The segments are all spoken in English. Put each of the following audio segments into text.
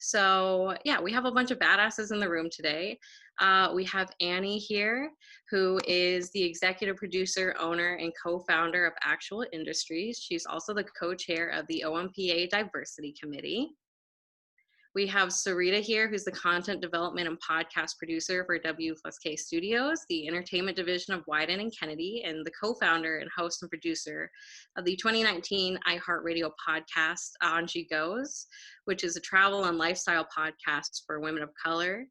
So yeah, we have a bunch of badasses in the room today. We have Annie here, who is the executive producer, owner, and co-founder of Actual Industries. She's also the co-chair of the OMPA Diversity Committee. We have Sarita here, who's the content development and podcast producer for W+K Studios, the entertainment division of Wyden and Kennedy, and the co-founder and host and producer of the 2019 iHeartRadio podcast, On She Goes, which is a travel and lifestyle podcast for women of color.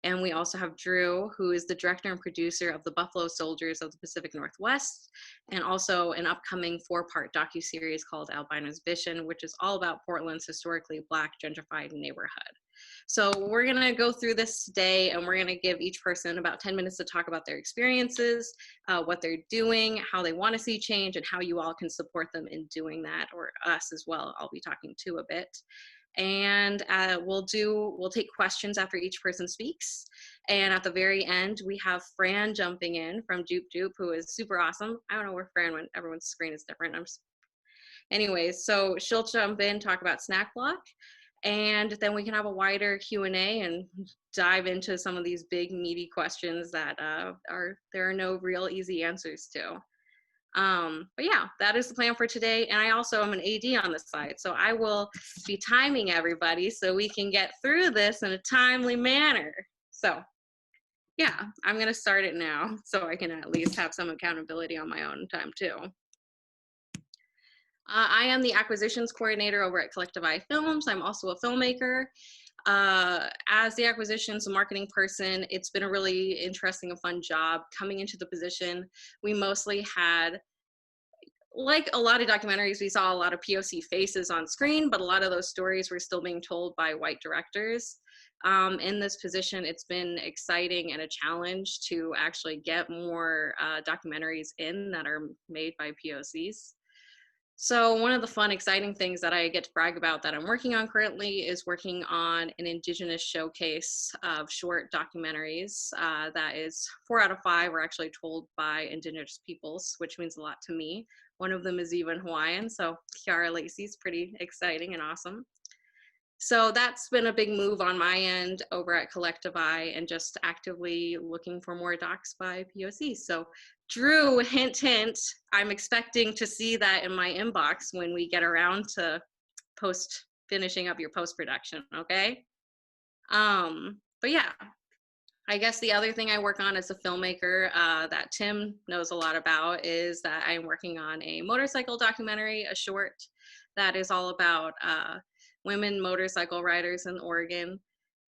And we also have Drew, who is the director and producer of the Buffalo Soldiers of the Pacific Northwest, and also an upcoming 4-part docuseries called Albino's Vision, which is all about Portland's historically Black gentrified neighborhood. So we're gonna go through this today, and we're gonna give each person about 10 minutes to talk about their experiences, what they're doing, how they wanna see change, and how you all can support them in doing that, or us as well. I'll be talking to a bit. And we'll take questions after each person speaks. And at the very end, we have Fran jumping in from Joop Joop, who is super awesome. I don't know where Fran went. Everyone's screen is different. Anyways, so she'll jump in, talk about Snack Block, and then we can have a wider Q&A and dive into some of these big meaty questions that there are no real easy answers to. But yeah, that is the plan for today. And I also am an AD on the side, so I will be timing everybody so we can get through this in a timely manner. So yeah, I'm gonna start it now so I can at least have some accountability on my own time too. I am the acquisitions coordinator over at Collective Eye Films. I'm also a filmmaker. As the acquisitions and marketing person, it's been a really interesting and fun job coming into the position. We mostly had, like a lot of documentaries, we saw a lot of POC faces on screen, but a lot of those stories were still being told by white directors. In this position, it's been exciting and a challenge to actually get more documentaries in that are made by POCs. So one of the fun, exciting things that I get to brag about that I'm working on currently is working on an Indigenous showcase of short documentaries. That is 4 out of 5 are actually told by Indigenous peoples, which means a lot to me. One of them is even Hawaiian, so Kiara Lacey's pretty exciting and awesome. So that's been a big move on my end over at Collective Eye, and just actively looking for more docs by POC. So Drew, hint, hint, I'm expecting to see that in my inbox when we get around to finishing up your post-production, okay? But yeah, I guess the other thing I work on as a filmmaker that Tim knows a lot about is that I'm working on a motorcycle documentary, a short that is all about women motorcycle riders in Oregon.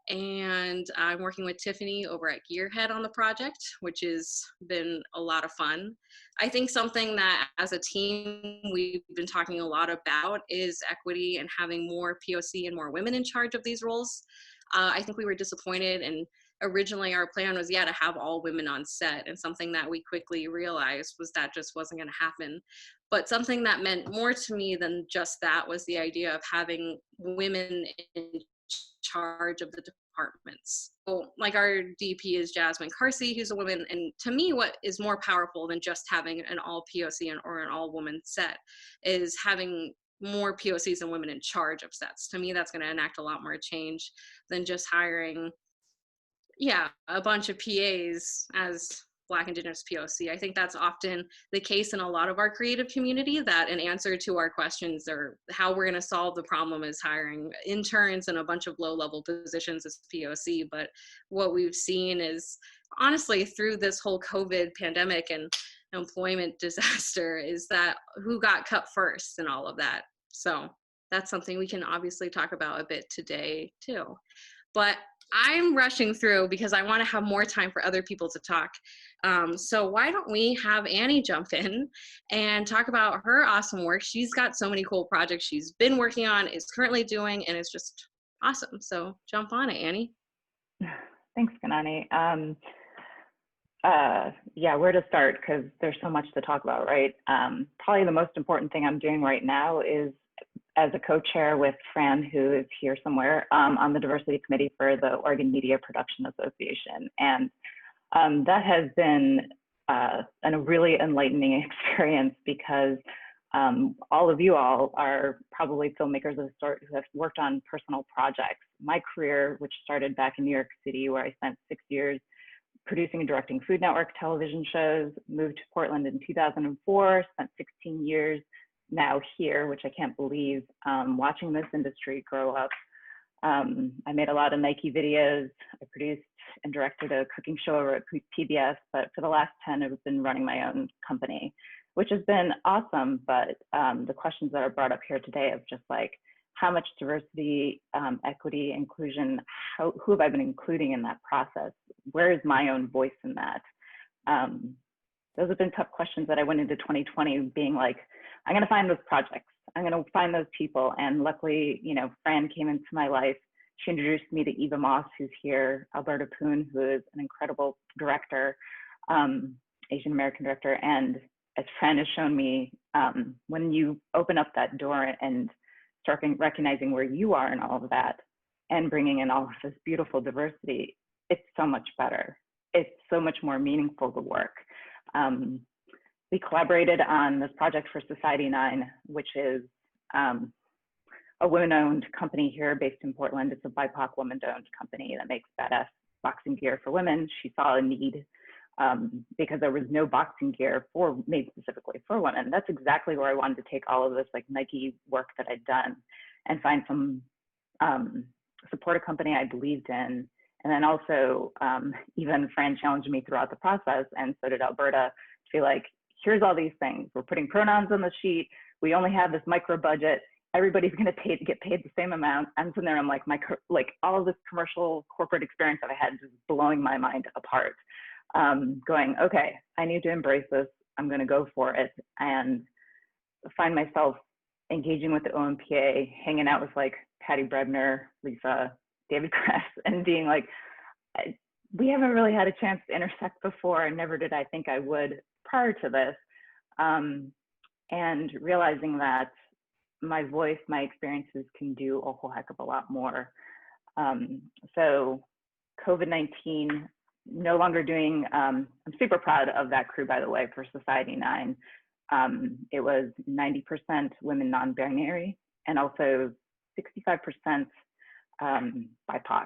And I'm working with Tiffany over at Gearhead on the project, which has been a lot of fun. I think something that as a team we've been talking a lot about is equity and having more POC and more women in charge of these roles. I think we were disappointed, and originally our plan was, to have all women on set, and something that we quickly realized was that just wasn't going to happen. But something that meant more to me than just that was the idea of having women in charge of the departments. So, like, our DP is Jasmine Carsey, who's a woman, and to me what is more powerful than just having an all POC or an all woman set is having more POCs and women in charge of sets. To me, that's going to enact a lot more change than just hiring a bunch of PAs as Black Indigenous POC. I think that's often the case in a lot of our creative community, that an answer to our questions or how we're going to solve the problem is hiring interns and a bunch of low-level positions as POC. But what we've seen is, honestly, through this whole COVID pandemic and employment disaster, is that who got cut first and all of that. So that's something we can obviously talk about a bit today too. But I'm rushing through because I want to have more time for other people to talk. So why don't we have Annie jump in and talk about her awesome work. She's got so many cool projects she's been working on, is currently doing, and it's just awesome. So jump on it, Annie. Thanks, Kanani. Where to start? Because there's so much to talk about, right? Probably the most important thing I'm doing right now is as a co-chair with Fran, who is here somewhere, on the diversity committee for the Oregon Media Production Association. And that has been a really enlightening experience, because All of you all are probably filmmakers of the sort who have worked on personal projects. My career, which started back in New York City, where I spent 6 years producing and directing Food Network television shows, moved to Portland in 2004, spent 16 years now here, which I can't believe, watching this industry grow up. I made a lot of Nike videos. I produced and directed a cooking show over at PBS, but for the last 10, I've been running my own company, which has been awesome. But the questions that are brought up here today of just like, how much diversity, equity, inclusion, who have I been including in that process? Where is my own voice in that? Those have been tough questions that I went into 2020 being like, I'm gonna find those projects. I'm gonna find those people. And luckily, you know, Fran came into my life. She introduced me to Eva Moss, who's here, Alberta Poon, who is an incredible director, Asian American director. And as Fran has shown me, when you open up that door and start recognizing where you are in all of that and bringing in all of this beautiful diversity, it's so much better. It's so much more meaningful, the work. We collaborated on this project for Society9, which is a women-owned company here based in Portland. It's a BIPOC woman-owned company that makes badass boxing gear for women. She saw a need because there was no boxing gear made specifically for women. That's exactly where I wanted to take all of this like Nike work that I'd done and find some support a company I believed in. And then also even Fran challenged me throughout the process, and so did Alberta, to be like, here's all these things. We're putting pronouns on the sheet. We only have this micro budget. Everybody's gonna get paid the same amount. I'm sitting there, I'm like, all of this commercial corporate experience that I had just blowing my mind apart. Going, okay, I need to embrace this. I'm gonna go for it, and find myself engaging with the OMPA, hanging out with like Patty Brebner, Lisa, David Kress, and being like, we haven't really had a chance to intersect before, and never did I think I would prior to this. And realizing that my voice, my experiences can do a whole heck of a lot more. So COVID-19, no longer doing, I'm super proud of that crew, by the way, for Society9. It was 90% women non-binary and also 65% BIPOC,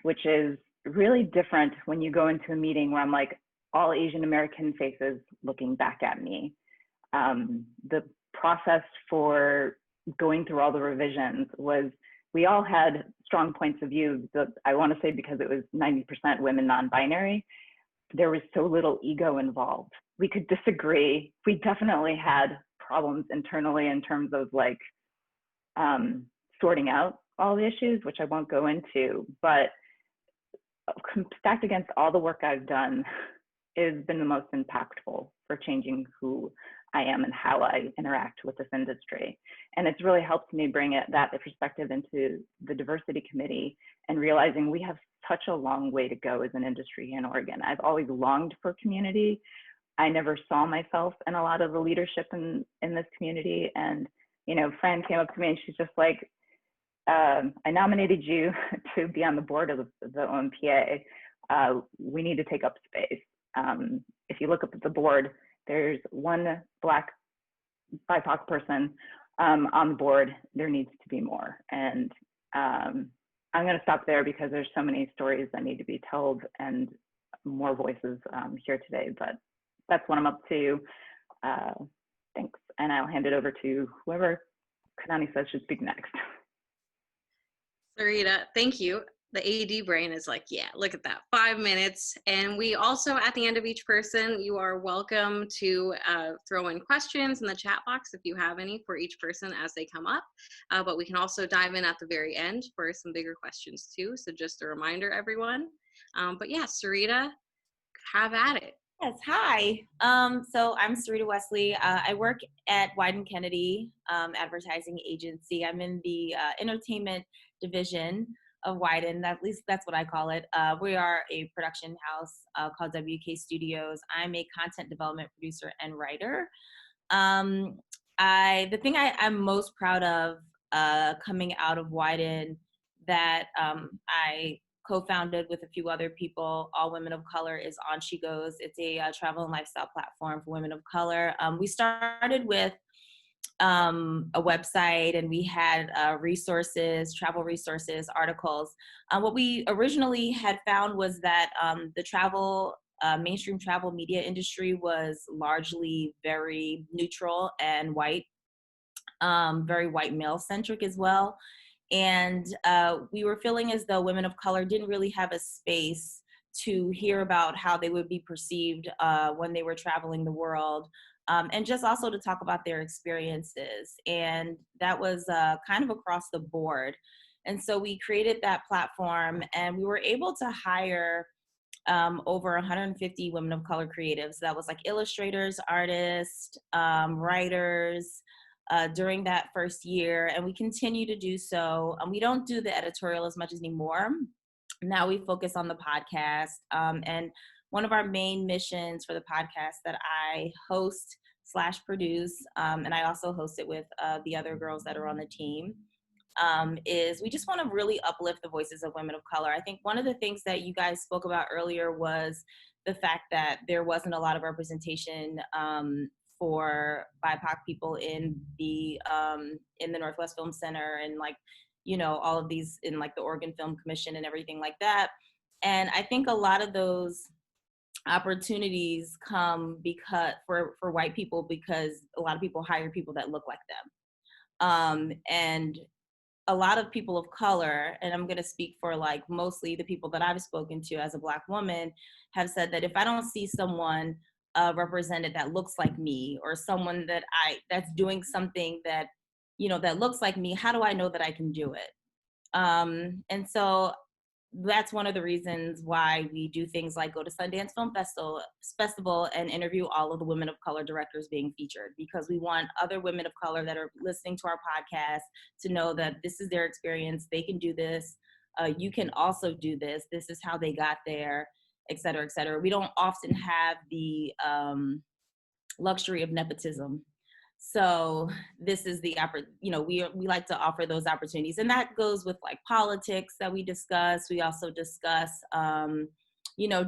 which is really different when you go into a meeting where I'm like, all Asian American faces looking back at me. The process for going through all the revisions was, we all had strong points of view. I want to say because it was 90% women non-binary, there was so little ego involved. We could disagree. We definitely had problems internally in terms of like sorting out all the issues, which I won't go into, but stacked against all the work I've done, has been the most impactful for changing who I am and how I interact with this industry. And it's really helped me bring that perspective into the diversity committee and realizing we have such a long way to go as an industry in Oregon. I've always longed for community. I never saw myself in a lot of the leadership in this community. And, you know, Fran came up to me and she's just like, I nominated you to be on the board of the OMPA. We need to take up space. If you look up at the board, there's one Black BIPOC person on the board. There needs to be more. And I'm going to stop there because there's so many stories that need to be told and more voices here today. But that's what I'm up to. Thanks. And I'll hand it over to whoever Kanani says should speak next. Sarita, thank you. The AD brain is like, yeah, look at that, 5 minutes. And we also, at the end of each person, you are welcome to throw in questions in the chat box if you have any for each person as they come up. But we can also dive in at the very end for some bigger questions too. So just a reminder, everyone. But yeah, Sarita, have at it. Yes, hi. So I'm Sarita Wesley. I work at Wieden Kennedy advertising agency. I'm in the entertainment division of Wieden. At least that's what I call it. We are a production house called WK Studios. I'm a content development producer and writer. The thing I'm most proud of coming out of Wieden that I co-founded with a few other people, All Women of Color, is On She Goes. It's a travel and lifestyle platform for women of color. We started with a website, and we had resources, travel resources, articles. What we originally had found was that the mainstream travel media industry was largely very neutral and white, very white male centric as well. And we were feeling as though women of color didn't really have a space to hear about how they would be perceived when they were traveling the world, and just also to talk about their experiences. And that was kind of across the board. And so we created that platform, and we were able to hire over 150 women of color creatives. That was like illustrators, artists, writers, during that first year, and we continue to do so. We don't do the editorial as much anymore. Now we focus on the podcast, and one of our main missions for the podcast that I host / produce, and I also host it with the other girls that are on the team, is we just want to really uplift the voices of women of color. I think one of the things that you guys spoke about earlier was the fact that there wasn't a lot of representation for BIPOC people in the Northwest Film Center, and like, you know, all of these in like the Oregon Film Commission and everything like that. And I think a lot of those opportunities come because for white people, because a lot of people hire people that look like them. And a lot of people of color, and I'm going to speak for like mostly the people that I've spoken to as a Black woman, have said that if I don't see someone represented that looks like me, or someone that's doing something that, you know, that looks like me, how do I know that I can do it? And so that's one of the reasons why we do things like go to Sundance Film Festival and interview all of the women of color directors being featured, because we want other women of color that are listening to our podcast to know that this is their experience. They can do this. You can also do this. This is how they got there, et cetera, et cetera. We don't often have the luxury of nepotism. So this is the we like to offer those opportunities, and that goes with like politics that we discuss. We also discuss,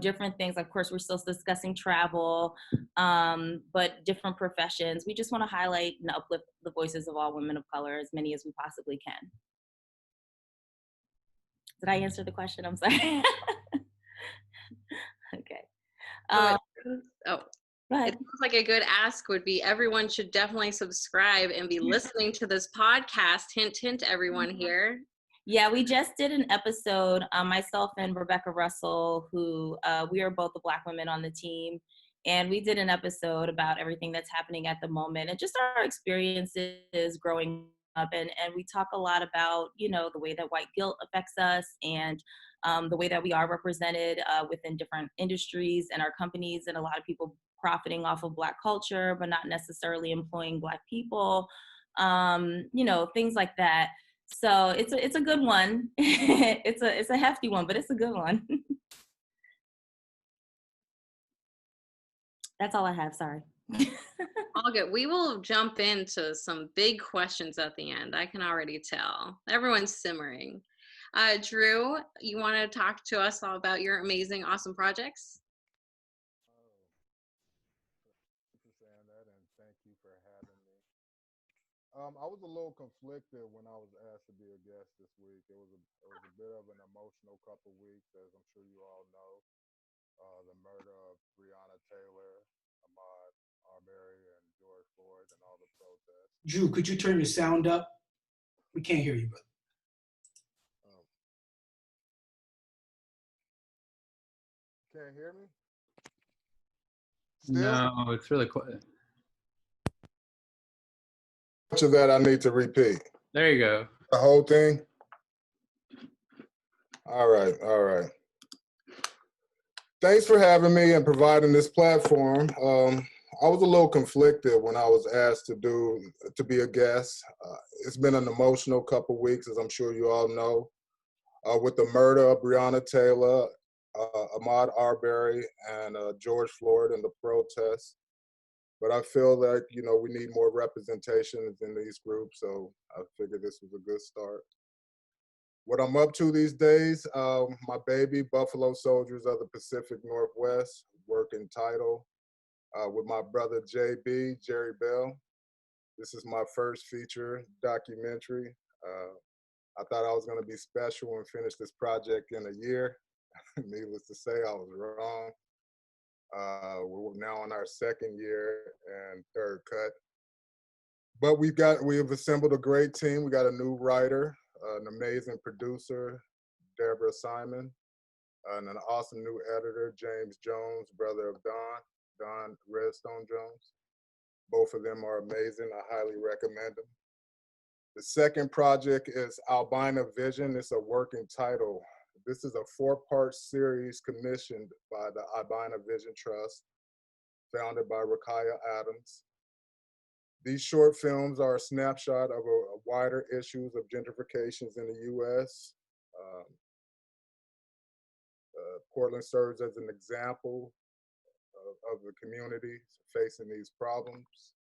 different things. Of course, we're still discussing travel, but different professions. We just want to highlight and uplift the voices of all women of color, as many as we possibly can. Did I answer the question? I'm sorry. Okay. It sounds like a good ask would be everyone should definitely subscribe and be listening to this podcast. Hint, hint, everyone here. Yeah, we just did an episode, myself and Rebecca Russell, who we are both the Black women on the team. And we did an episode about everything that's happening at the moment and just our experiences growing up. And we talk a lot about, you know, the way that white guilt affects us, and the way that we are represented within different industries and our companies, and a lot of people profiting off of Black culture, but not necessarily employing Black people, things like that. So it's a good one. it's a hefty one, but it's a good one. That's all I have, sorry. All good. We will jump into some big questions at the end. I can already tell. Everyone's simmering. Drew, you want to talk to us all about your amazing, awesome projects? I was a little conflicted when I was asked to be a guest this week. It was a bit of an emotional couple weeks, as I'm sure you all know. The murder of Breonna Taylor, Ahmaud Arbery, and George Floyd, and all the protests. Drew, could you turn your sound up? We can't hear you, brother. Can't hear me? Still? No, it's really quiet. Much of that I need to repeat. There you go. The whole thing? All right. Thanks for having me and providing this platform. I was a little conflicted when I was asked to be a guest. It's been an emotional couple weeks, as I'm sure you all know, with the murder of Breonna Taylor, Ahmaud Arbery, and George Floyd, and the protests. But I feel that, we need more representation in these groups, so I figured this was a good start. What I'm up to these days, my baby, Buffalo Soldiers of the Pacific Northwest, working title with my brother JB, Jerry Bell. This is my first feature documentary. I thought I was going to be special and finish this project in a year. Needless to say, I was wrong. We're now on our second year and third cut. But we have assembled a great team. We got a new writer, an amazing producer, Deborah Simon, and an awesome new editor, James Jones, brother of Don Redstone Jones. Both of them are amazing. I highly recommend them. The second project is Albina Vision. It's a working title. This is a 4-part series commissioned by the Albina Vision Trust, founded by Rakaya Adams. These short films are a snapshot of a wider issues of gentrifications in the U.S. Portland serves as an example of the communities facing these problems.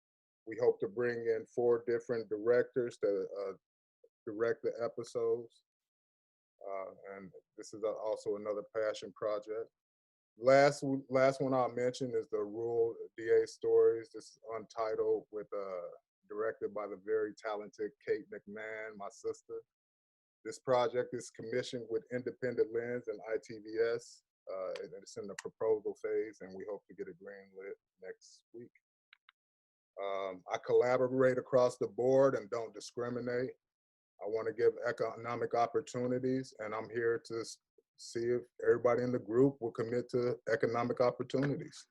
We hope to bring in 4 different directors to direct the episodes. And this is also another passion project. Last one I'll mention is the Rural DA Stories. This is untitled, directed by the very talented Kate McMahon, my sister. This project is commissioned with Independent Lens and ITVS. It's in the proposal phase, and we hope to get it greenlit next week. I collaborate across the board and don't discriminate. I want to give economic opportunities, and I'm here to see if everybody in the group will commit to economic opportunities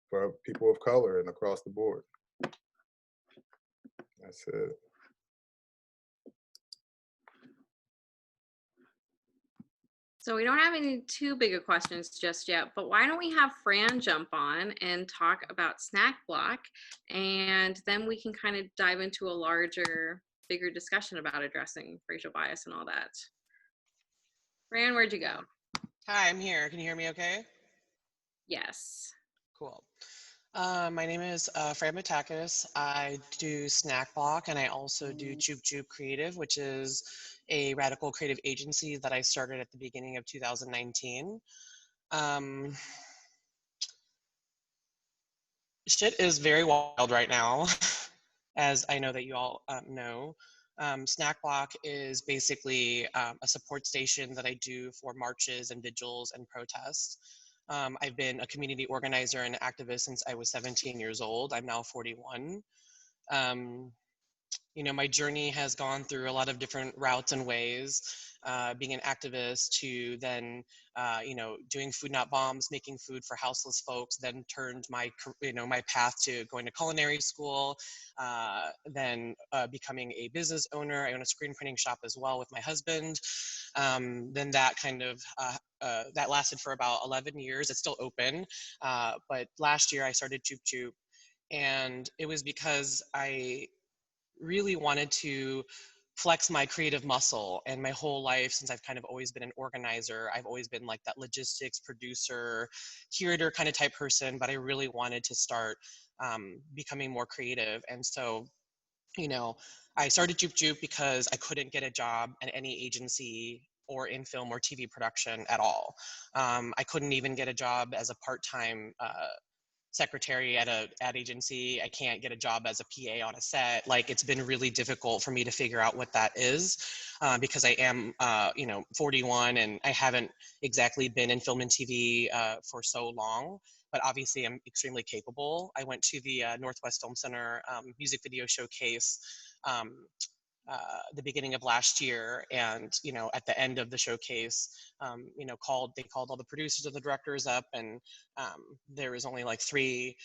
for people of color and across the board. That's it. So we don't have any too big of questions just yet, but why don't we have Fran jump on and talk about Snack Block, and then we can kind of dive into a larger, bigger discussion about addressing racial bias and all that. Fran, where'd you go? Hi, I'm here. Can you hear me okay? Yes. Cool. My name is Fran Matakis. I do Snack Block, and I also do Joop Joop Creative, which is a radical creative agency that I started at the beginning of 2019. Shit is very wild right now, as I know that you all know. Snack Block is basically a support station that I do for marches and vigils and protests. I've been a community organizer and activist since I was 17 years old. I'm now 41. You know, my journey has gone through a lot of different routes and ways, being an activist to then, you know, doing Food Not Bombs, making food for houseless folks, then turned my, you know, my path to going to culinary school, then becoming a business owner. I own a screen printing shop as well with my husband. Then that kind of, that lasted for about 11 years. It's still open. But last year I started Joop Joop, and it was because I really wanted to flex my creative muscle. And my whole life, since I've kind of always been an organizer, I've always been like that logistics, producer, curator kind of type person, but I really wanted to start becoming more creative. And so, you know, I started Joop Joop because I couldn't get a job at any agency or in film or TV production at all. I couldn't even get a job as a part-time secretary at a ad agency. I can't get a job as a PA on a set. Like, it's been really difficult for me to figure out what that is because I am, you know, 41 and I haven't exactly been in film and TV for so long, but obviously I'm extremely capable. I went to the Northwest Film Center music video showcase the beginning of last year, and you know, at the end of the showcase, you know, they called all the producers and the directors up, and there was only like 3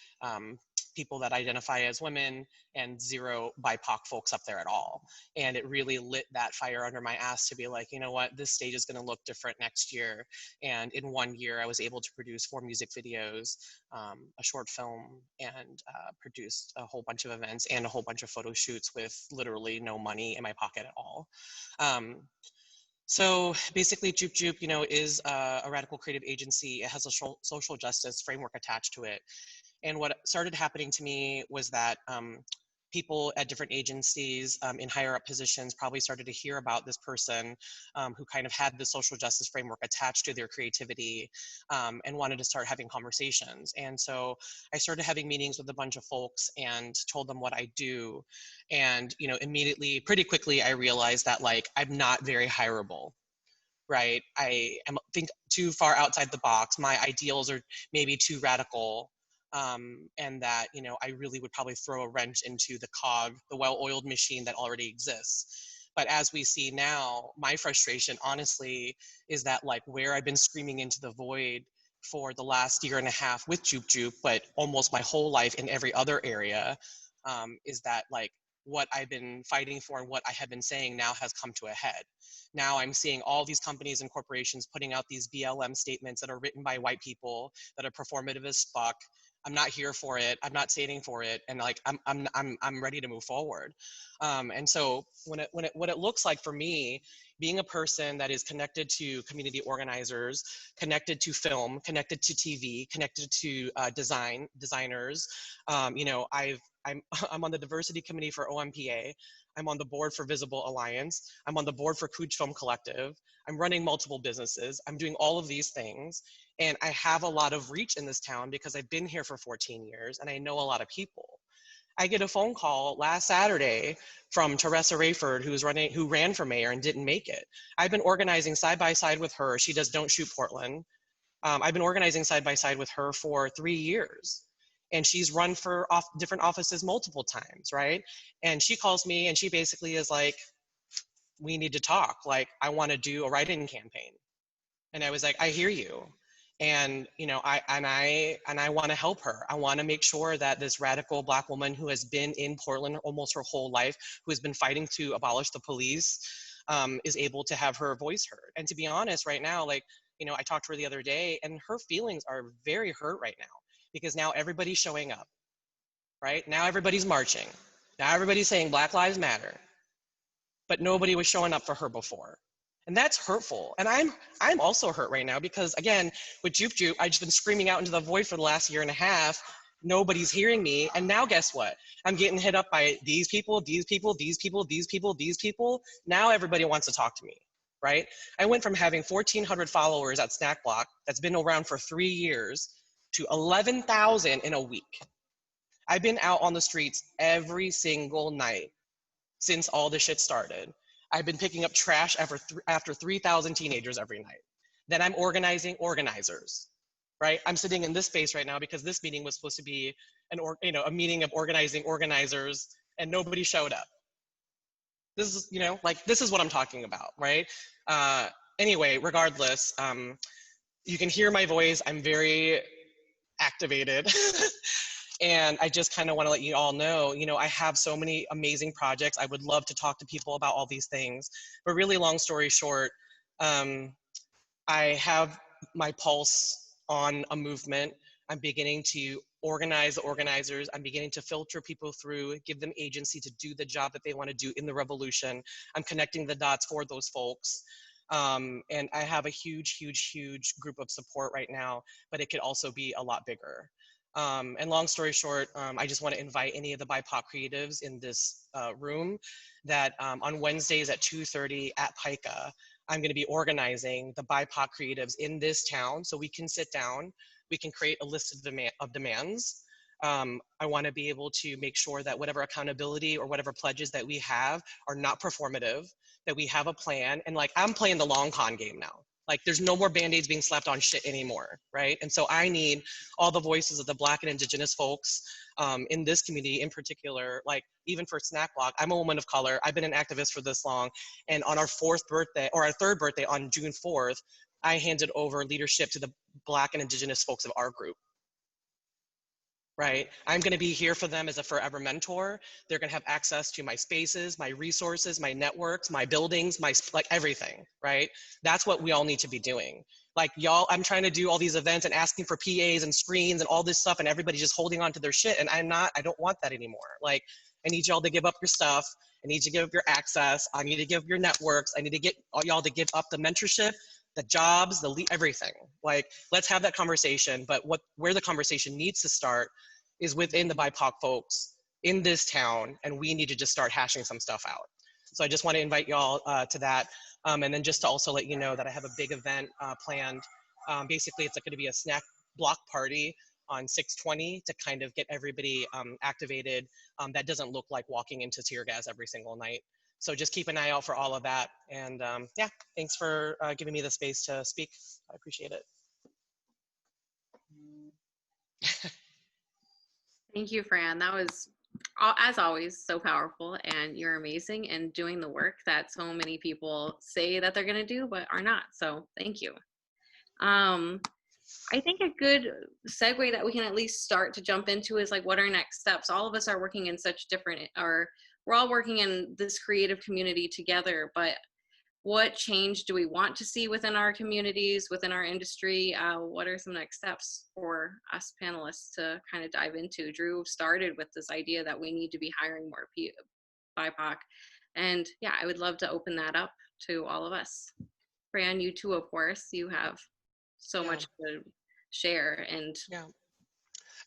people that identify as women and 0 BIPOC folks up there at all. And it really lit that fire under my ass to be like, you know what, this stage is going to look different next year. And in 1 year, I was able to produce 4 music videos, a short film, and produced a whole bunch of events and a whole bunch of photo shoots with literally no money in my pocket at all. So basically, Joop Joop, you know, is a radical creative agency. It has a social justice framework attached to it. And what started happening to me was that people at different agencies in higher up positions probably started to hear about this person who kind of had the social justice framework attached to their creativity and wanted to start having conversations. And so I started having meetings with a bunch of folks and told them what I do. And, you know, immediately, pretty quickly, I realized that like, I'm not very hireable. Right? Think too far outside the box. My ideals are maybe too radical. And that, you know, I really would probably throw a wrench into the cog, the well-oiled machine that already exists. But as we see now, my frustration, honestly, is that like where I've been screaming into the void for the last year and a half with Joop Joop, but almost my whole life in every other area, is that like what I've been fighting for and what I have been saying now has come to a head. Now I'm seeing all these companies and corporations putting out these BLM statements that are written by white people that are performative as fuck. I'm not here for it. I'm not standing for it. And like, I'm ready to move forward. And so what it looks like for me, being a person that is connected to community organizers, connected to film, connected to TV, connected to designers, you know, I'm on the diversity committee for OMPA. I'm on the board for Visible Alliance. I'm on the board for Cooch Film Collective. I'm running multiple businesses. I'm doing all of these things. And I have a lot of reach in this town because I've been here for 14 years and I know a lot of people. I get a phone call last Saturday from Teresa Rayford, who ran for mayor and didn't make it. I've been organizing side by side with her. She does Don't Shoot Portland. I've been organizing side by side with her for 3 years. And she's run for different offices multiple times, right? And she calls me and she basically is like, we need to talk. Like, I want to do a write-in campaign. And I was like, I hear you. And, you know, I want to help her. I want to make sure that this radical Black woman who has been in Portland almost her whole life, who has been fighting to abolish the police, is able to have her voice heard. And to be honest, right now, like, you know, I talked to her the other day and her feelings are very hurt right now because now everybody's showing up, right? Now everybody's marching. Now everybody's saying Black Lives Matter, but nobody was showing up for her before. And that's hurtful. And I'm also hurt right now because again, with Joop Joop, I've just been screaming out into the void for the last year and a half. Nobody's hearing me. And now guess what? I'm getting hit up by these people, these people, these people, these people, these people. Now everybody wants to talk to me, right? I went from having 1,400 followers at Snack Block that's been around for 3 years to 11,000 in a week. I've been out on the streets every single night since all this shit started. I've been picking up trash after 3,000 teenagers every night. Then I'm organizing organizers, right? I'm sitting in this space right now because this meeting was supposed to be a meeting of organizing organizers and nobody showed up. This is, you know, like, this is what I'm talking about, right? Anyway, regardless, you can hear my voice. I'm very activated. And I just kind of want to let you all know, you know, I have so many amazing projects. I would love to talk to people about all these things. But really, long story short, I have my pulse on a movement. I'm beginning to organize the organizers. I'm beginning to filter people through, give them agency to do the job that they want to do in the revolution. I'm connecting the dots for those folks. And I have a huge, huge, huge group of support right now, but it could also be a lot bigger. And long story short, I just want to invite any of the BIPOC creatives in this room that on Wednesdays at 2:30 at PICA, I'm going to be organizing the BIPOC creatives in this town so we can sit down, we can create a list of demands. I want to be able to make sure that whatever accountability or whatever pledges that we have are not performative, that we have a plan. And like, I'm playing the long con game now. Like, there's no more Band-Aids being slapped on shit anymore, right? And so I need all the voices of the Black and Indigenous folks in this community in particular. Like, even for Snack Block, I'm a woman of color. I've been an activist for this long. And on our our third birthday on June 4th, I handed over leadership to the Black and Indigenous folks of our group. Right? I'm going to be here for them as a forever mentor. They're going to have access to my spaces, my resources, my networks, my buildings, like everything, right? That's what we all need to be doing. Like, y'all, I'm trying to do all these events and asking for PAs and screens and all this stuff, and everybody just holding on to their shit. And I don't want that anymore. Like, I need y'all to give up your stuff. I need you to give up your access. I need to give up your networks. I need to get y'all to give up the mentorship, the jobs, everything. Like, let's have that conversation. But where the conversation needs to start is within the BIPOC folks in this town, and we need to just start hashing some stuff out. So I just want to invite y'all to that. And then just to also let you know that I have a big event planned. Basically, it's going to be a snack block party on 6/20 to kind of get everybody activated. That doesn't look like walking into tear gas every single night. So just keep an eye out for all of that. And yeah, thanks for giving me the space to speak. I appreciate it. Thank you, Fran. That was, as always, so powerful, and you're amazing and doing the work that so many people say that they're going to do but are not. So thank you. I think a good segue that we can at least start to jump into is like, what are next steps? All of us are working in such different, or we're all working in this creative community together, but what change do we want to see within our communities, within our industry? What are some next steps for us panelists to kind of dive into? Drew started with this idea that we need to be hiring more BIPOC. And yeah, I would love to open that up to all of us. Fran, you too, of course, you have so much to share. And yeah.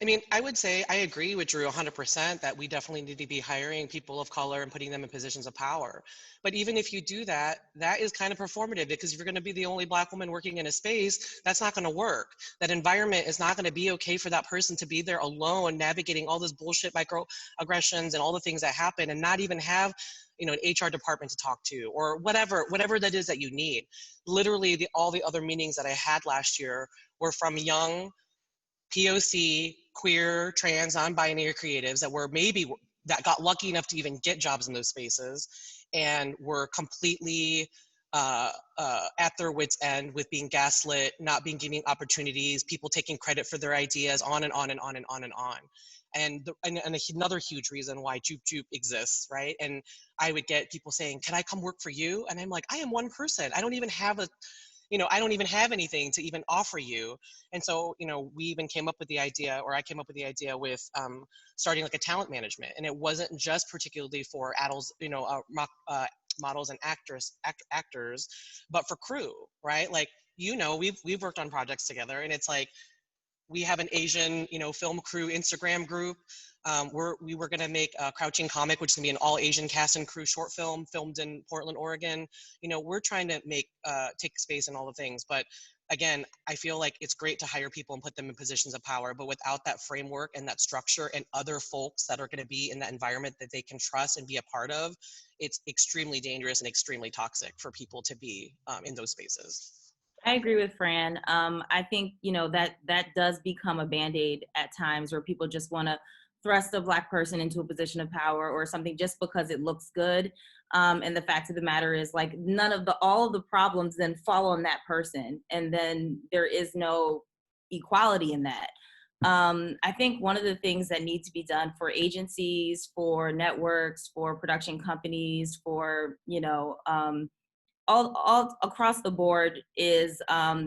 I mean, I would say I agree with Drew 100% that we definitely need to be hiring people of color and putting them in positions of power. But even if you do that, that is kind of performative, because if you're going to be the only Black woman working in a space, that's not going to work. That environment is not going to be okay for that person to be there alone, navigating all this bullshit microaggressions and all the things that happen, and not even have, you know, an HR department to talk to, or whatever that is that you need. Literally, all the other meetings that I had last year were from young POC, queer, trans, non-binary creatives that got lucky enough to even get jobs in those spaces, and were completely at their wits' end with being gaslit, not being given opportunities, people taking credit for their ideas, on and on and on and on and on. And another huge reason why Joop Joop exists, right? And I would get people saying, "Can I come work for you?" And I'm like, I am one person. I don't even have anything to even offer you. And so, we even came up with the idea, or I came up with the idea with starting like a talent management. And it wasn't just particularly for adults, models and actors, but for crew, right? Like, we've worked on projects together, and it's like, we have an Asian, film crew Instagram group. We were gonna make Crouching Comic, which is gonna be an all Asian cast and crew short film filmed in Portland, Oregon. We're trying to take space in all the things. But again, I feel like it's great to hire people and put them in positions of power, but without that framework and that structure and other folks that are gonna be in that environment that they can trust and be a part of, it's extremely dangerous and extremely toxic for people to be in those spaces. I agree with Fran. I think, that does become a Band-Aid at times, where people just want to thrust a Black person into a position of power or something just because it looks good. And the fact of the matter is, like, all of the problems then fall on that person. And then there is no equality in that. I think one of the things that needs to be done for agencies, for networks, for production companies, for, all across the board is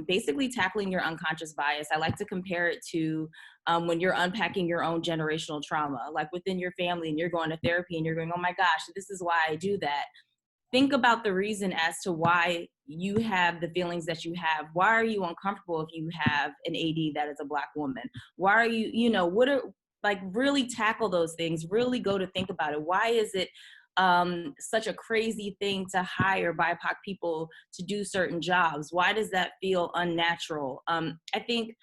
basically tackling your unconscious bias. I like to compare it to when you're unpacking your own generational trauma, like within your family, and you're going to therapy and you're going, oh my gosh, this is why I do that. Think about the reason as to why you have the feelings that you have. Why are you uncomfortable if you have an AD that is a Black woman? Why are you, really tackle those things, really go to think about it. Why is it such a crazy thing to hire BIPOC people to do certain jobs? Why does that feel unnatural? I think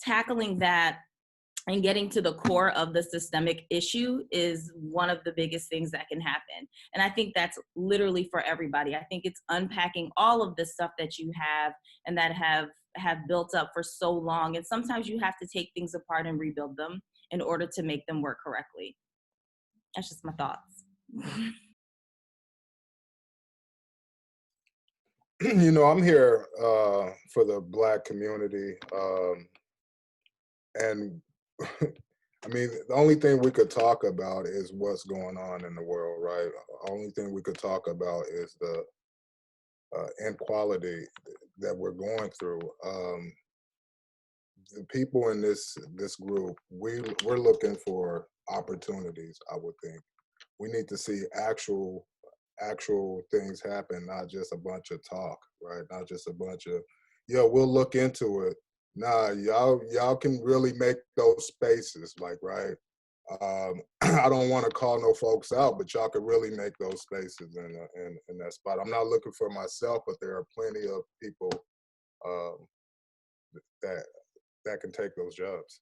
tackling that and getting to the core of the systemic issue is one of the biggest things that can happen. And I think that's literally for everybody. I think it's unpacking all of the stuff that you have and that have built up for so long. And sometimes you have to take things apart and rebuild them in order to make them work correctly. That's just my thoughts. I'm here for the Black community. And I mean, the only thing we could talk about is what's going on in the world, right? The only thing we could talk about is the inequality that we're going through. The people in this group, we're looking for opportunities, I would think. We need to see actual things happen, not just a bunch of talk, right? Not just a bunch of, we'll look into it. Nah, y'all can really make those spaces, like, right? I don't want to call no folks out, but y'all could really make those spaces in that spot. I'm not looking for myself, but there are plenty of people that can take those jobs.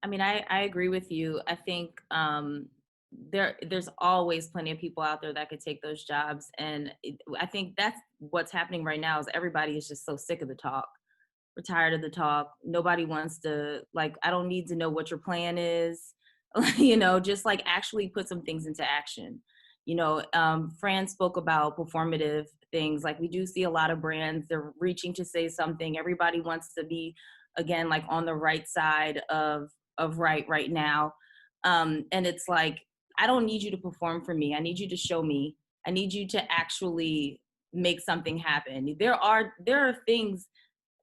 I mean, I agree with you. I think there's always plenty of people out there that could take those jobs, and I think that's what's happening right now is everybody is just so sick of the talk. We're tired of the talk. Nobody wants to, like, I don't need to know what your plan is. You know, just like actually put some things into action. You know, Fran spoke about performative things. Like we do see a lot of brands, they're reaching to say something. Everybody wants to be, again, like on the right side of right now. And it's like, I don't need you to perform for me. I need you to show me. I need you to actually make something happen. There are things,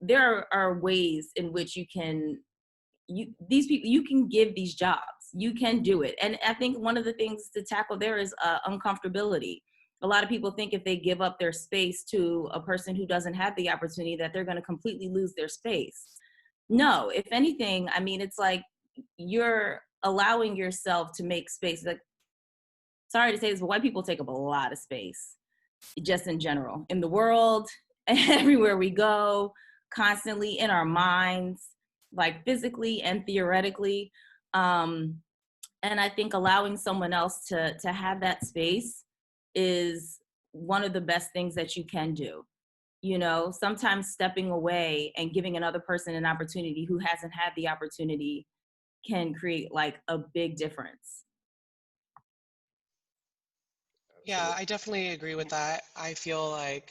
there are ways in which these people, you can give these jobs, you can do it. And I think one of the things to tackle there is uncomfortability. A lot of people think if they give up their space to a person who doesn't have the opportunity that they're going to completely lose their space. No, if anything, I mean, it's like you're allowing yourself to make space. Like, sorry to say this, but white people take up a lot of space, just in general, in the world, everywhere we go, constantly in our minds, like physically and theoretically. And I think allowing someone else to have that space is one of the best things that you can do. You know, sometimes stepping away and giving another person an opportunity who hasn't had the opportunity can create like a big difference. Yeah, I definitely agree with that. I feel like,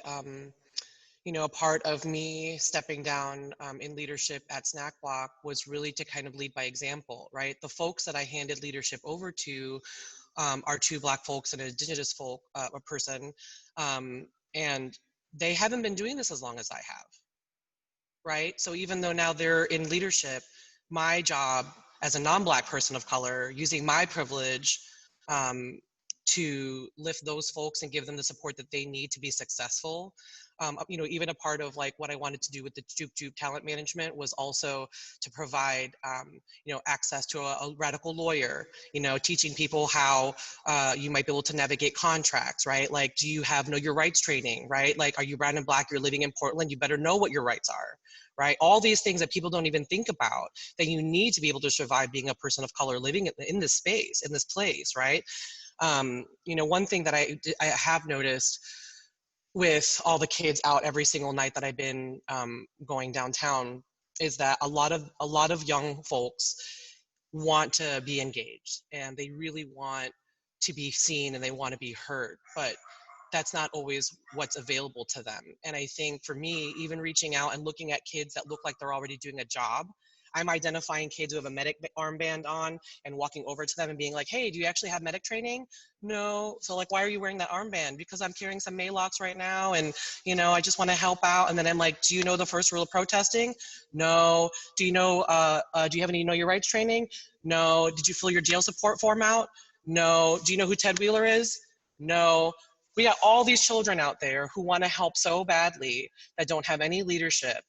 you know, a part of me stepping down in leadership at Snack Block was really to kind of lead by example, right? The folks that I handed leadership over to are two Black folks and an Indigenous folk, a person, and they haven't been doing this as long as I have, right? So even though now they're in leadership, my job as a non-Black person of color, using my privilege to lift those folks and give them the support that they need to be successful. You know, even a part of like what I wanted to do with the Juke Juke talent management was also to provide, you know, access to a radical lawyer, you know, teaching people how you might be able to navigate contracts, right? Like, do you have know your rights training, right? Like, are you brown and Black, you're living in Portland, you better know what your rights are, right? All these things that people don't even think about that you need to be able to survive being a person of color living in this space, in this place, right? You know, one thing that I have noticed with all the kids out every single night that I've been going downtown is that a lot of young folks want to be engaged and they really want to be seen and they want to be heard, but that's not always what's available to them. And I think for me, even reaching out and looking at kids that look like they're already doing a job, I'm identifying kids who have a medic armband on and walking over to them and being like, hey, do you actually have medic training? No. So like, why are you wearing that armband? Because I'm carrying some Maalox right now and, you know, I just want to help out. And then I'm like, do you know the first rule of protesting? No. Do you know, do you have any know your rights training? No. Did you fill your jail support form out? No. Do you know who Ted Wheeler is? No. We got all these children out there who want to help so badly that don't have any leadership.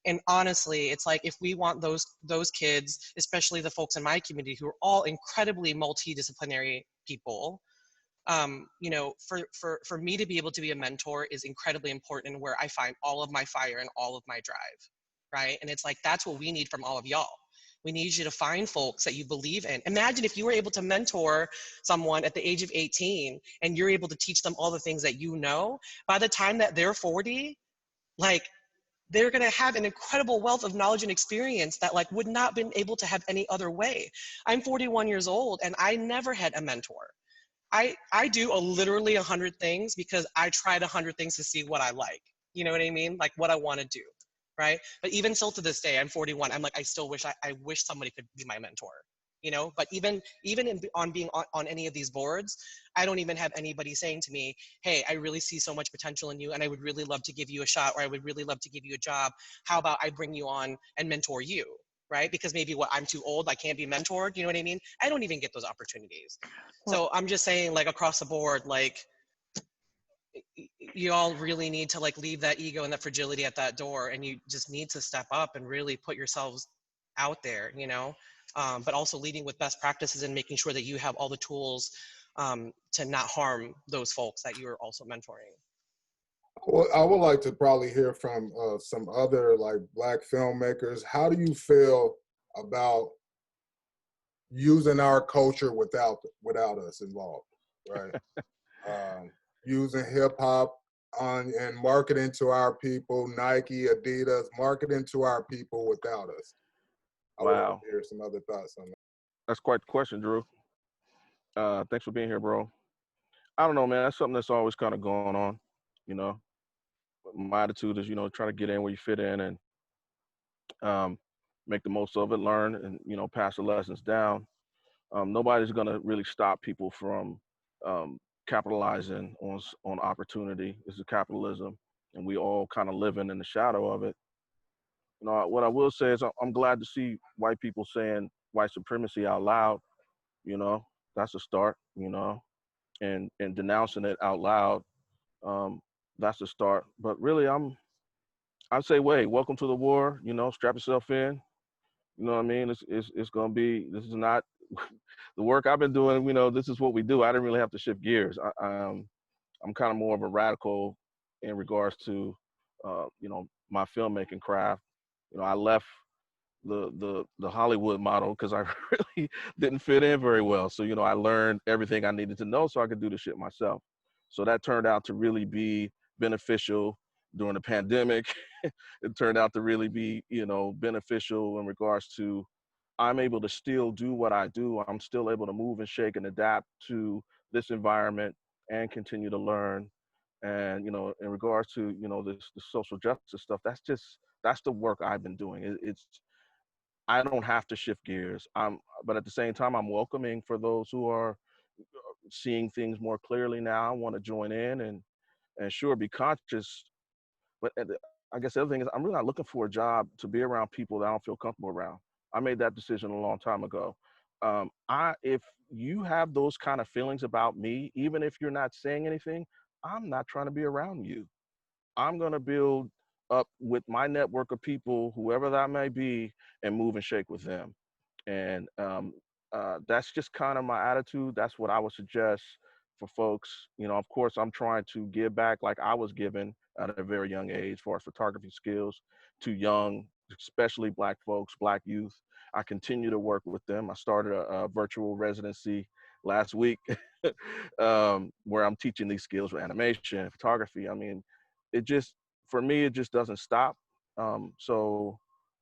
And honestly, it's like if we want those kids, especially the folks in my community who are all incredibly multidisciplinary people, you know, for me to be able to be a mentor is incredibly important, where I find all of my fire and all of my drive, right? And it's like, that's what we need from all of y'all. We need you to find folks that you believe in. Imagine if you were able to mentor someone at the age of 18 and you're able to teach them all the things that you know. By the time that they're 40, like, they're going to have an incredible wealth of knowledge and experience that like would not been able to have any other way. I'm 41 years old and I never had a mentor. I do literally 100 things because I tried 100 things to see what I like. You know what I mean? Like what I want to do, right? But even still to this day, I'm 41. I'm like, I still wish I wish somebody could be my mentor. You know, but even on being on any of these boards, I don't even have anybody saying to me, hey, I really see so much potential in you and I would really love to give you a shot, or I would really love to give you a job. How about I bring you on and mentor you, right? Because maybe I'm too old, I can't be mentored, you know what I mean? I don't even get those opportunities. So I'm just saying, like, across the board, like, you all really need to like leave that ego and that fragility at that door, and you just need to step up and really put yourselves out there, you know, but also leading with best practices and making sure that you have all the tools to not harm those folks that you're also mentoring. Well, I would like to probably hear from some other like Black filmmakers. How do you feel about using our culture without us involved, right? Using hip hop on and marketing to our people, Nike, Adidas, marketing to our people without us. I would like to hear some other thoughts on that. That's quite the question, Drew. Thanks for being here, bro. I don't know, man. That's something that's always kind of going on, you know. My attitude is, you know, try to get in where you fit in and make the most of it, learn, and, you know, pass the lessons down. Nobody's going to really stop people from capitalizing on opportunity. This is capitalism, and we all kind of living in the shadow of it. You know, what I will say is I'm glad to see white people saying white supremacy out loud. You know, that's a start, you know, and denouncing it out loud. That's a start. But really, I'd say, wait, welcome to the war. You know, strap yourself in. You know what I mean? It's going to be, this is not the work I've been doing. You know, this is what we do. I didn't really have to shift gears. I'm kind of more of a radical in regards to, you know, my filmmaking craft. You know, I left the Hollywood model because I really didn't fit in very well. So, you know, I learned everything I needed to know so I could do the shit myself. So that turned out to really be beneficial during the pandemic. It turned out to really be, you know, beneficial in regards to I'm able to still do what I do. I'm still able to move and shake and adapt to this environment and continue to learn. And, you know, in regards to, you know, the social justice stuff, that's the work I've been doing. I don't have to shift gears. But at the same time, I'm welcoming for those who are seeing things more clearly now. I want to join in and sure, be conscious. But I guess the other thing is I'm really not looking for a job to be around people that I don't feel comfortable around. I made that decision a long time ago. If you have those kind of feelings about me, even if you're not saying anything, I'm not trying to be around you. I'm going to build up with my network of people, whoever that may be, and move and shake with them. And that's just kind of my attitude. That's what I would suggest for folks. You know, of course, I'm trying to give back like I was given at a very young age for photography skills to young, especially Black folks, Black youth. I continue to work with them. I started a virtual residency last week where I'm teaching these skills with animation, photography. I mean, for me, it just doesn't stop. And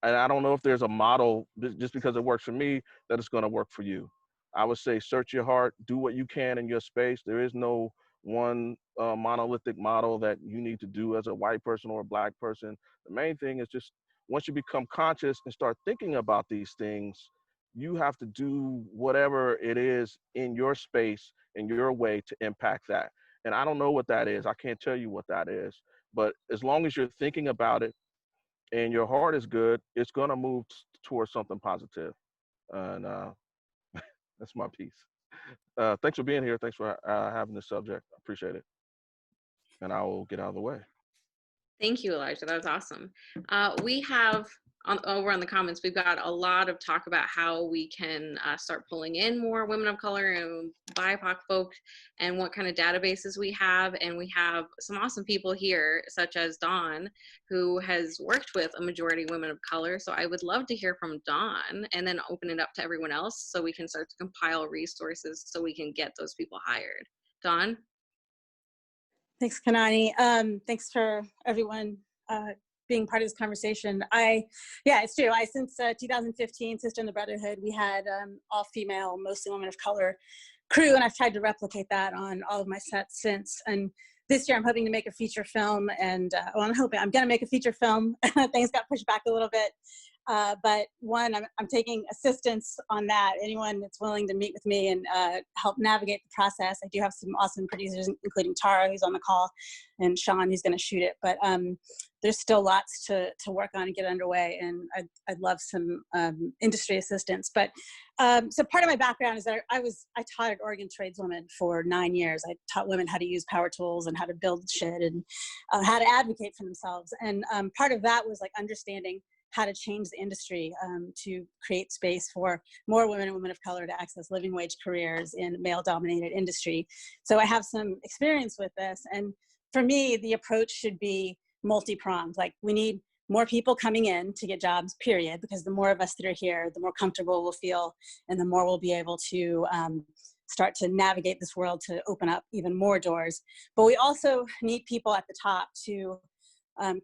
I don't know if there's a model just because it works for me that it's going to work for you. I would say search your heart, do what you can in your space. There is no one monolithic model that you need to do as a white person or a Black person. The main thing is just once you become conscious and start thinking about these things, you have to do whatever it is in your space, in your way to impact that. And I don't know what that is. I can't tell you what that is. But as long as you're thinking about it and your heart is good, it's going to move towards something positive. And that's my piece. Thanks for being here. Thanks for having this subject. I appreciate it. And I will get out of the way. Thank you, Elijah. That was awesome. We have over on the comments, we've got a lot of talk about how we can start pulling in more women of color and BIPOC folks and what kind of databases we have. And we have some awesome people here, such as Dawn, who has worked with a majority of women of color. So I would love to hear from Dawn and then open it up to everyone else so we can start to compile resources so we can get those people hired. Dawn? Thanks, Kanani. Thanks for everyone being part of this conversation. Yeah, it's true. Since 2015, Sister in the Brotherhood, we had all female, mostly women of color crew, and I've tried to replicate that on all of my sets since. And this year I'm hoping to make a feature film, and I'm going to make a feature film. Things got pushed back a little bit. But one, I'm taking assistance on that. Anyone that's willing to meet with me and help navigate the process. I do have some awesome producers, including Tara, who's on the call, and Sean, who's going to shoot it. But there's still lots to work on and get underway, and I'd love some industry assistance. But so part of my background is that I taught at Oregon Tradeswomen for 9 years. I taught women how to use power tools and how to build shit and how to advocate for themselves. And part of that was like understanding how to change the industry to create space for more women and women of color to access living wage careers in male-dominated industry. So I have some experience with this. And for me, the approach should be multi-pronged. Like, we need more people coming in to get jobs, period, because the more of us that are here, the more comfortable we'll feel and the more we'll be able to start to navigate this world to open up even more doors. But we also need people at the top to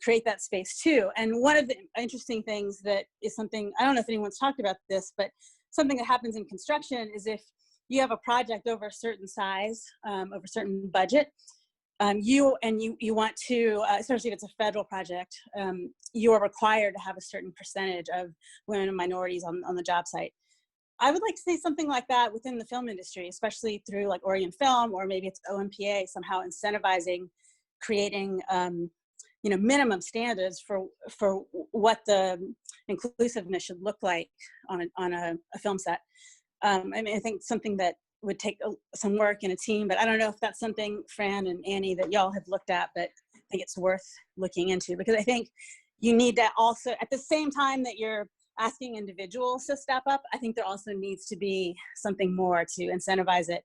create that space too. And one of the interesting things that is something, I don't know if anyone's talked about this, but something that happens in construction is if you have a project over a certain size, over a certain budget, you want to, especially if it's a federal project, you are required to have a certain percentage of women and minorities on the job site. I would like to see something like that within the film industry, especially through like Oregon Film, or maybe it's OMPA, somehow incentivizing, creating minimum standards for what the inclusiveness should look like on a film set. I mean, I think something that would take some work in a team, but I don't know if that's something, Fran and Annie, that y'all have looked at, but I think it's worth looking into, because I think you need to also, at the same time that you're asking individuals to step up, I think there also needs to be something more to incentivize it,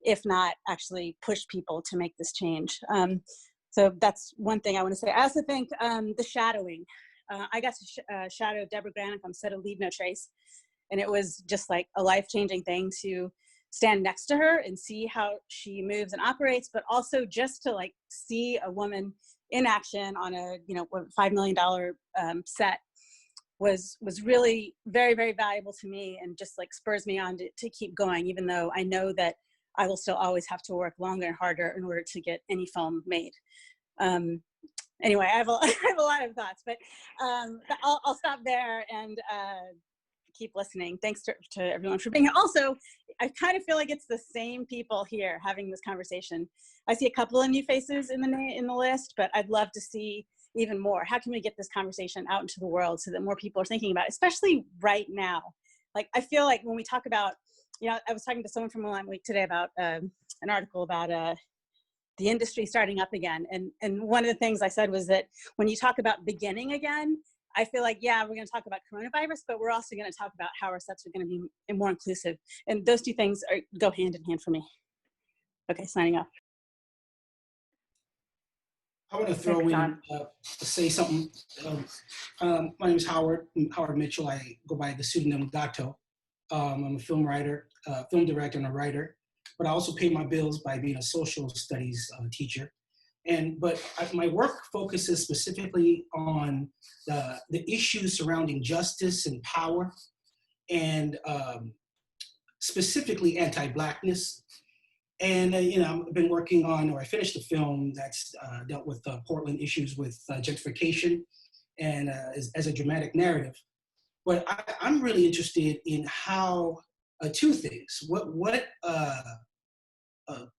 if not actually push people to make this change. So that's one thing I want to say. I also think the shadowing. I got to shadow Deborah Granick on set of Leave No Trace, and it was just like a life-changing thing to stand next to her and see how she moves and operates, but also just to like see a woman in action on a $5 million set was really very, very valuable to me, and just like spurs me on to keep going, even though I know that I will still always have to work longer and harder in order to get any film made. Anyway, I have a lot of thoughts, but I'll stop there and keep listening. Thanks to everyone for being here. Also, I kind of feel like it's the same people here having this conversation. I see a couple of new faces in the list, but I'd love to see even more. How can we get this conversation out into the world so that more people are thinking about it, especially right now? Like, I feel like when we talk about, I was talking to someone from Milan Week today about an article about the industry starting up again. And one of the things I said was that when you talk about beginning again, I feel like, yeah, we're going to talk about coronavirus, but we're also going to talk about how our sets are going to be more inclusive. And those two things go hand in hand for me. Okay, signing off. I want to throw in, say something. My name is Howard Mitchell. I go by the pseudonym Gato. I'm a film writer, film director, and a writer, but I also pay my bills by being a social studies teacher. But my work focuses specifically on the issues surrounding justice and power, and specifically anti-Blackness. And I've been working on, or I finished a film that's dealt with Portland issues with gentrification, and as a dramatic narrative. But I'm really interested in how two things. What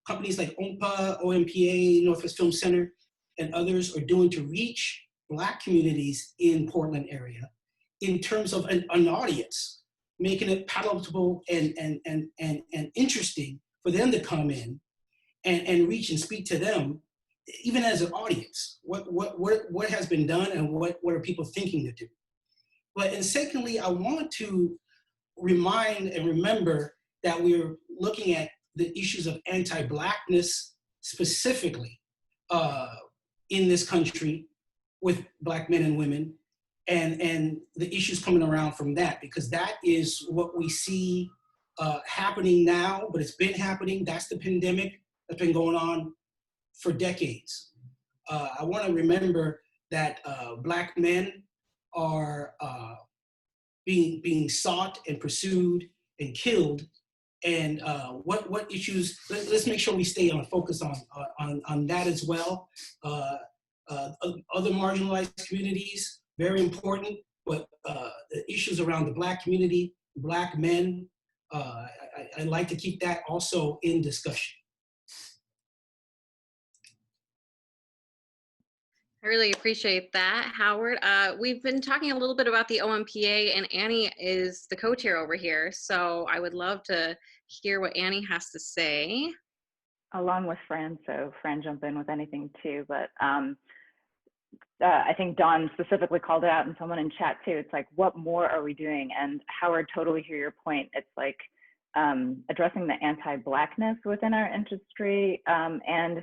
companies like OMPA, OMPA, Northwest Film Center, and others are doing to reach Black communities in Portland area in terms of an audience, making it palatable and interesting for them to come in and reach and speak to them, even as an audience. What has been done, and what are people thinking to do? And secondly, I want to remind and remember that we're looking at the issues of anti-Blackness specifically in this country with Black men and women, and the issues coming around from that, because that is what we see happening now, but it's been happening. That's the pandemic that's been going on for decades. I want to remember that Black men are being sought and pursued and killed, and what issues. Let's make sure we stay on focus on that as well. Other marginalized communities, very important. but the issues around the Black community, Black men, I like to keep that also in discussion. I really appreciate that, Howard. We've been talking a little bit about the OMPA, and Annie is the co-chair over here. So I would love to hear what Annie has to say. Along with Fran, so Fran jump in with anything too, but I think Dawn specifically called it out and someone in chat too. It's like, what more are we doing? And Howard, totally hear your point. It's like addressing the anti-Blackness within our industry and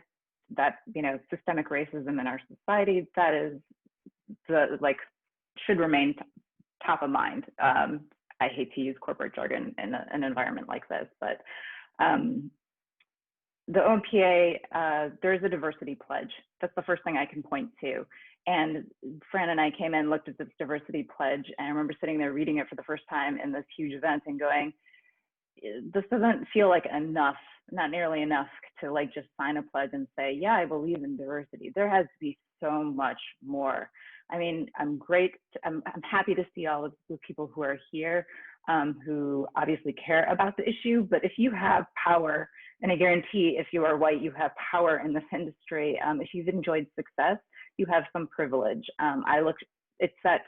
that, you know, systemic racism in our society, that is the, like, should remain top of mind. I hate to use corporate jargon in an environment like this, but the OMPA, there's a diversity pledge. That's the first thing I can point to. And Fran and I came in, looked at this diversity pledge, and I remember sitting there reading it for the first time in this huge event and going, this doesn't feel like enough, not nearly enough to like just sign a pledge and say, yeah, I believe in diversity. There has to be so much more. I mean, I'm happy to see all of the people who are here who obviously care about the issue, but if you have power, and I guarantee if you are white, you have power in this industry, if you've enjoyed success, you have some privilege. It's that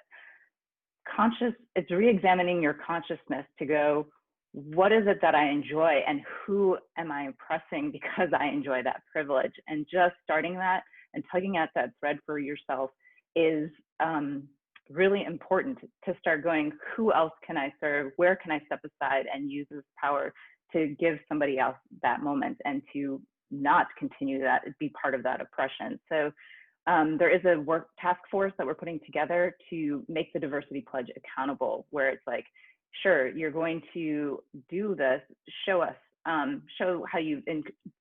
it's re-examining your consciousness to go, what is it that I enjoy and who am I impressing because I enjoy that privilege? And just starting that and tugging at that thread for yourself is really important to start going, who else can I serve? Where can I step aside and use this power to give somebody else that moment and to not continue that, be part of that oppression? So there is a work task force that we're putting together to make the diversity pledge accountable, where it's like, sure, you're going to do this, show us, show how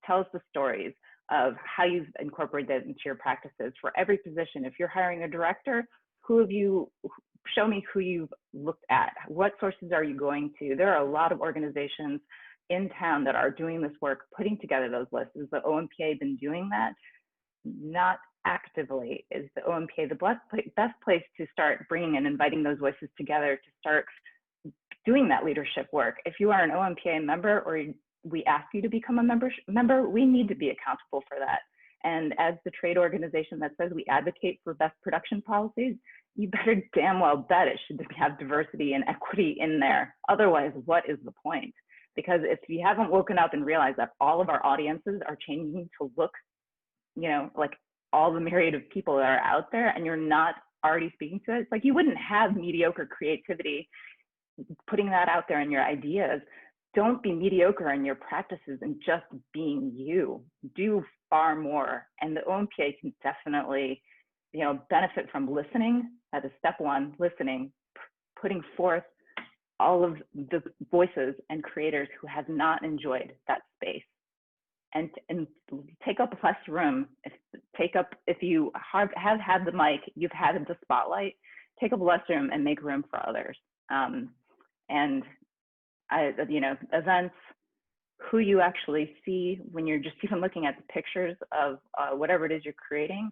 tell us the stories of how you've incorporated that into your practices for every position. If you're hiring a director, show me who you've looked at. What sources are you going to? There are a lot of organizations in town that are doing this work, putting together those lists. Has the OMPA been doing that? Not actively. Is the OMPA the best place to start bringing and inviting those voices together to start doing that leadership work? If you are an OMPA member or we ask you to become a member, we need to be accountable for that. And as the trade organization that says we advocate for best production policies, you better damn well bet it should have diversity and equity in there. Otherwise, what is the point? Because if you haven't woken up and realized that all of our audiences are changing to look, you know, like all the myriad of people that are out there, and you're not already speaking to it, it's like you wouldn't have mediocre creativity putting that out there in your ideas. Don't be mediocre in your practices and just being you. Do far more. And the OMPA can definitely, you know, benefit from listening. That is step one, listening, putting forth all of the voices and creators who have not enjoyed that space. And take up less room. If you have had the mic, you've had the spotlight, take up less room and make room for others. And you know, events, who you actually see when you're just even looking at the pictures of whatever it is you're creating,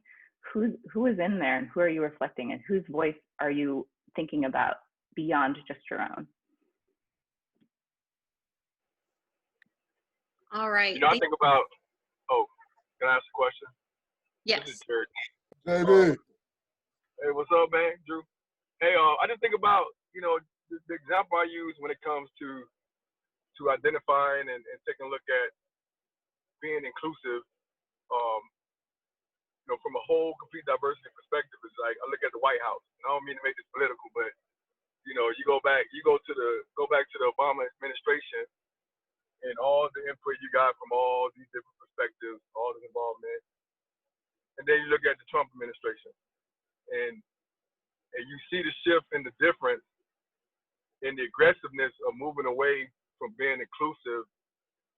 who is in there and who are you reflecting and whose voice are you thinking about beyond just your own? All right. You know, I think about, can I ask a question? Yes. This is Jared. JD. Hey, what's up, man? Drew. Hey, I just think about, you know, the example I use when it comes to identifying and taking a look at being inclusive, you know, from a whole complete diversity perspective. It's like I look at the White House. And I don't mean to make this political, but you know, you go back to the Obama administration and all the input you got from all these different perspectives, all the involvement, and then you look at the Trump administration, and you see the shift and the difference in the aggressiveness of moving away from being inclusive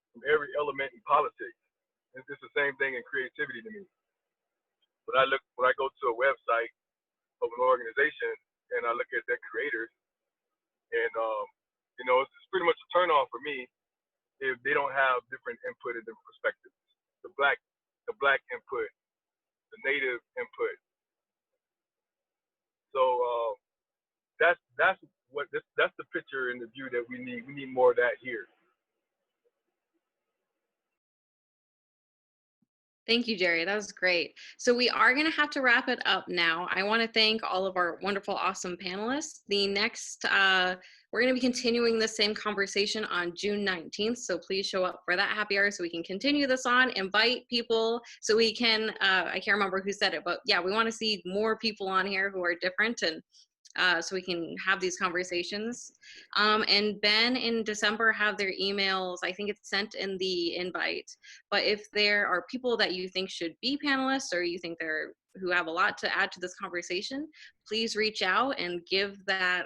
from every element in politics. It's the same thing in creativity to me. When I go to a website of an organization and I look at their creators, and you know, it's pretty much a turn off for me if they don't have different input and different perspectives. The black input, the native input. So that's what that's the picture and the view that we need. We need more of that here. Thank you, Jerry. That was great. So we are going to have to wrap it up now. I want to thank all of our wonderful, awesome panelists. The next, we're going to be continuing the same conversation on June 19th. So please show up for that happy hour so we can continue this on, invite people so we can, I can't remember who said it, but yeah, we want to see more people on here who are different and so we can have these conversations. And Ben in December have their emails. I think it's sent in the invite. But if there are people that you think should be panelists or you think they're who have a lot to add to this conversation, please reach out and give that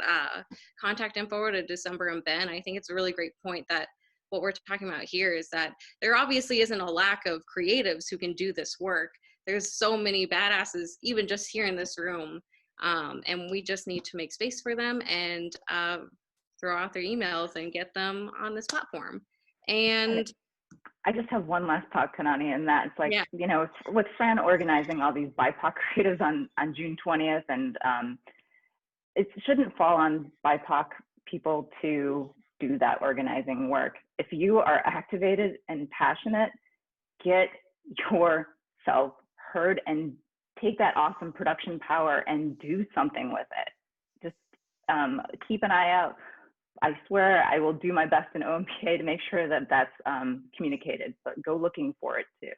contact info to December and Ben. I think it's a really great point that what we're talking about here is that there obviously isn't a lack of creatives who can do this work. There's so many badasses, even just here in this room. And we just need to make space for them and throw out their emails and get them on this platform. And I just have one last thought, Kanani, and that's like, yeah. you know, with Fran organizing all these BIPOC creatives on June 20th, and it shouldn't fall on BIPOC people to do that organizing work. If you are activated and passionate, get yourself heard and take that awesome production power and do something with it. Just keep an eye out. I swear I will do my best in OMPA to make sure that that's communicated, but go looking for it too.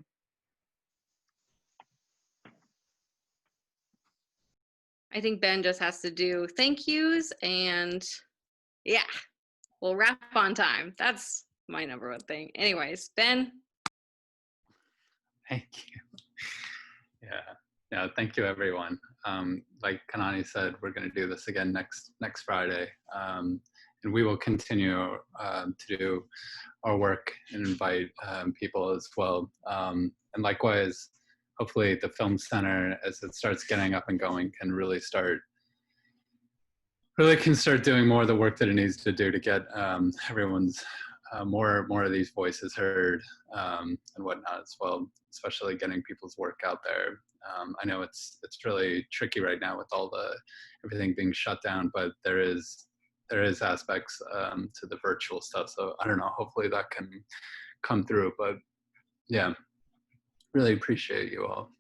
I think Ben just has to do thank yous and yeah, we'll wrap on time. That's my number one thing. Anyways, Ben. Thank you. Yeah, thank you everyone. Like Kanani said, we're going to do this again next Friday. And we will continue to do our work and invite people as well. And likewise, hopefully the Film Center, as it starts getting up and going, can really start doing more of the work that it needs to do to get everyone's more of these voices heard and whatnot as well, especially getting people's work out there. I know it's really tricky right now with everything being shut down, but there is aspects to the virtual stuff. So I don't know, hopefully that can come through, but yeah, really appreciate you all.